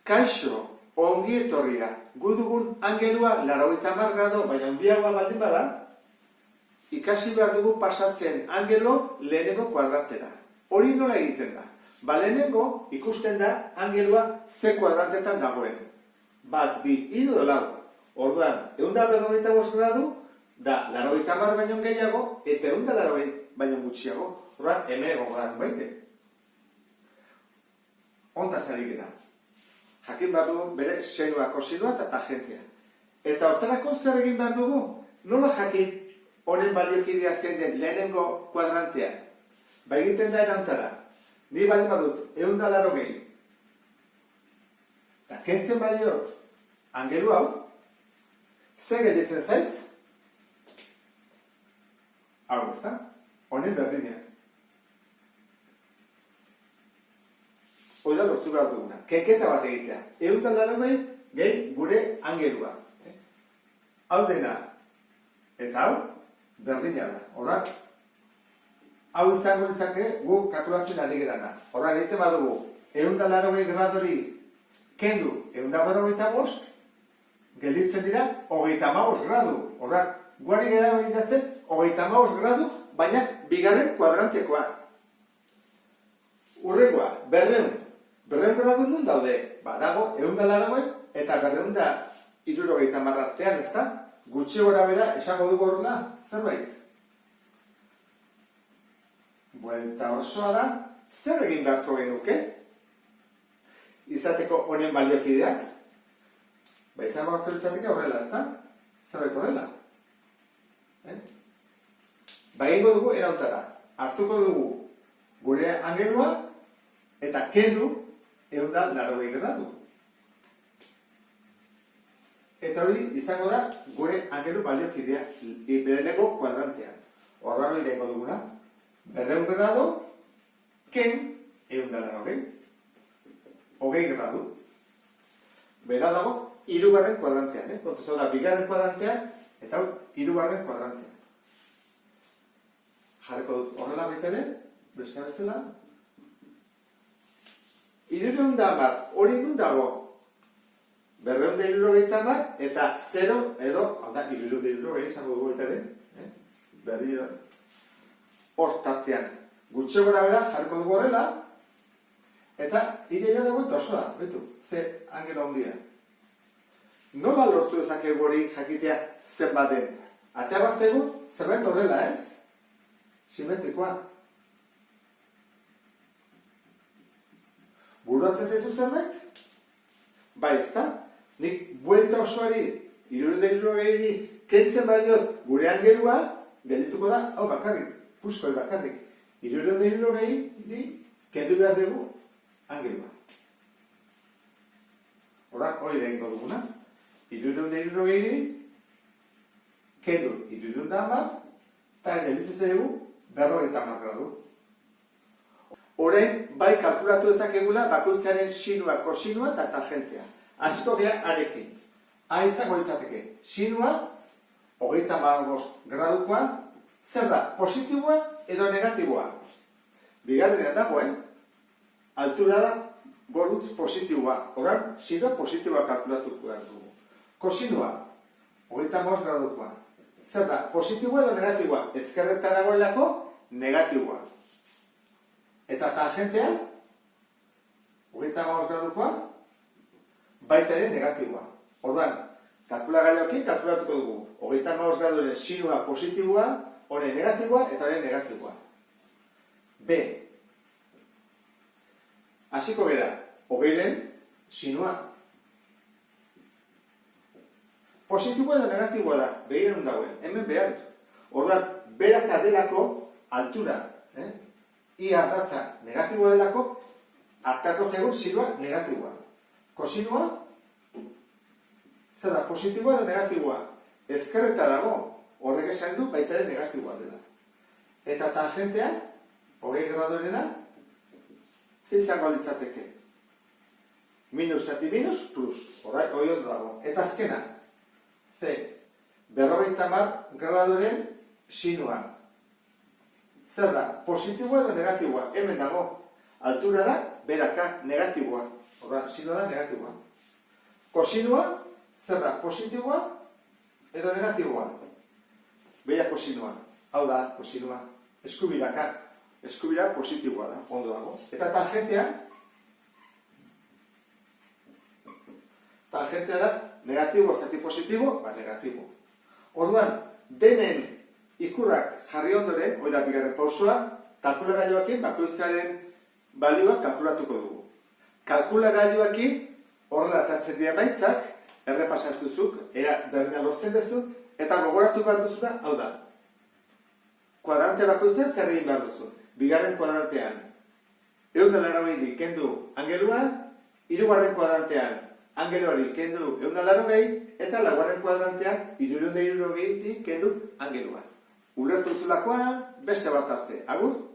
Kaixo, ongi etorria, gu dugun angelua 80 grado, baina handiagoa baldin bada, ikasi behar dugu pasatzen angelo lehenengo kuadrantera. Hori nola egiten da? Lehenengo ikusten da angelua ze kuadrantetan dagoen. 1, 2, 3 edo 4. Orduan, 155 gradu da 80 baino gehiago eta 180 baino gutxiago. Orduan, hemen egongo da baite. Hontaz ari gara. Jakin behar dugu bere senua, kosinua eta tangentea. Eta hortarako zer egin behar dugu? Nola jakin honen baliokidea zein den lehenengo kuadrantean? Egiten da erantara. Ni baldin badut 180. Eta kentzen badiot angelu hau, zer gelditzen zait? Hau, ezta? Honen berdinean. Hoi da lortu behar duguna. Keketa bat egitea. 180 gehi gure angelua. Hau dena. Eta hau, berdina da. Horak, hau izango litzake gu kalkulazioan ari gerana. Horak egiten badugu, 180 gradori kendu 185, gelditzen dira 35 gradu. Horak, guari gara egitatzen 35 gradu, baina bigarren kuadrantekoa. Urrengoa, 200 gradu nun daude, dago 180 eta 270 artean, ez da? Gutxi gora bera, esango dugu horrela, zerbait. Buelta osoa da, zer egin beharko genuke? Izateko honen baliokideak? Izango beharko litzateke horrela, ez da? Zerbait horrela? Egingo dugu erautara. Hartuko dugu gure angelua eta kendu 180 gradu. Eta hori izango da gure angelu baliokidea lehenengo kuadrantean. Horra hori egingo duguna. 200 gradu, ken 180. 20 gradu. Bera dago, 3. kuadrantean. Kontuz hau da, 2. kuadrantean eta hau 3. kuadrantean. Jarriko dut horrela betere, beste bezala. 310, hori nun dago? 270 eta 0 edo, hau da, 370 izango dugu eta ere, berri da. Hor tartean, gutxe gora bera, jarriko dugu horrela, eta ideia dago eta osoa, betu, ze angela handia. Nola lortu ezakegu hori jakitea zenbat den? Atea baztegu, zerbait horrela ez? Simetrikoa. Buruatzen zaizu zerbait? Bai, ezta? Nik buelta osoari, 360 kentzen badiot gure angelua, geldituko da, hau bakarrik, puskoi bakarrik. 360 kendu behar dugu angelua. Horak hori da egingo duguna. 360 kendu 310 eta gelditzen dugu 50 gradu. Orain, bai kalkulatu ezakegula bakoitzaren sinua, kosinua eta tangentea. Hasiko gea arekin. Izango litzateke, sinua, 35 gradukoa, zer da, positiboa edo negatiboa? Bigarrenean dago, altura da gorutz positiboa. Horan, sinua positiboa kalkulatuko behar dugu. Kosinua, 35 gradukoa. Zer da, positiboa edo negatiboa? Ezkerretan dagoelako, negatiboa. Eta tangentea, 35 gradukoa, baita ere negatiboa. Orduan, kalkulagailuekin kalkulatuko dugu. 35 graduren sinua positiboa, honen negatiboa eta honen negatiboa. B. Hasiko gera, 20ren sinua. Positiboa edo negatiboa da, begiren dagoen, hemen behar. Orduan, beraka delako altura, ia ardatza negatiboa delako, hartako zegoen sinua negatiboa. Kosinua, zer da, positiboa edo negatiboa? Ezkerreta dago, horrek esan du baita ere negatiboa dela. Eta tangentea, 20 graduarena, ze izango litzateke? Minus zati minus, plus, hori ondo dago. Eta azkena, C, 50 graduaren sinua. Zer da, positiboa edo negatiboa? Hemen dago, altura da, beraka, negatiboa. Orduan, sinua da negatiboa. Kosinua, zer da, positiboa edo negatiboa? Beira kosinua. Hau da, kosinua. Eskubira positiboa da, ondo dago. Eta tangentea da negatibo, zati positibo, negatibo. Orduan, denen ikurrak jarri ondoren, hori da bigarren pausoa, kalkulagailuakin bakoitzaren balioa kalkulatuko dugu. Kalkulagailuakin horrela atatzen dira emaitzak, errepasatuzuk, ea berdina lortzen duzu, eta gogoratu behar duzu da, hau da. Kuadrante bakoitzen zer egin behar duzu. Bigarren kuadrantean, 180 kendu angelua, hirugarren kuadrantean, angeluari kendu 180, eta laugarren kuadrantean, 360 kendu angelua. Ulertu zulakoan, beste bat arte. Agur?